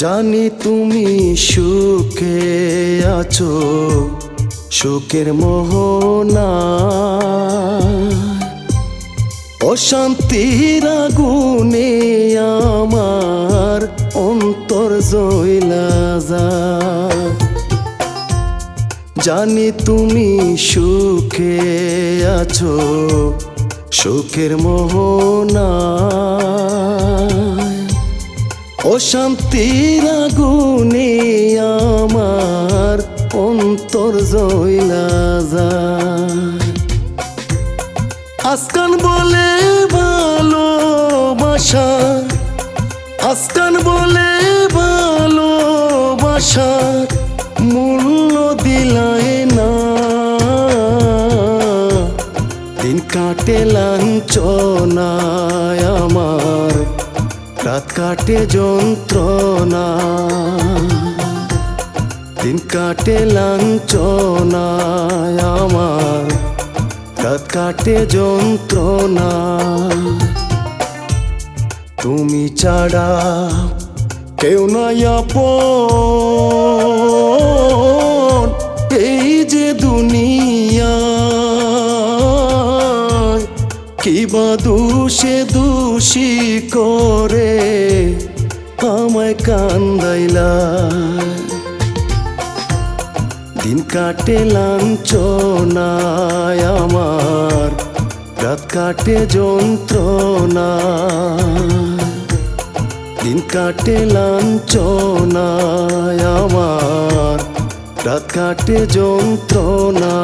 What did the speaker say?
জানি তুমি সুখে আছো, সুখের মোহনা অশান্তির আগুনে আমার অন্তর জ্বলা যায়। জানি তুমি সুখে আছো, সুখের মোহনা অশান্তির আগুনে আমার অন্তর জ্বলা যায়। আজকাল বলে ভালোবাসা, আজকাল বলে ভালোবাসার মূল্য দিলায় না। দিন কাটে লাঞ্ছনায় আমার, রাত কাটে যন্ত্রণা। দিন কাটে লাঞ্ছনায় আমার, রাত কাটে যন্ত্রণা। তুমি ছাড়া কেউ নাই আপন এই যে দুনিয়া। কিবা দোষে দোষী করে আমায় কান্দাইলা। দিন কাটে লাঞ্ছনায় আমার, রাত কাটে যন্ত্রণা। দিন কাটে লাঞ্ছনায় আমার, রাত কাটে যন্ত্রণা।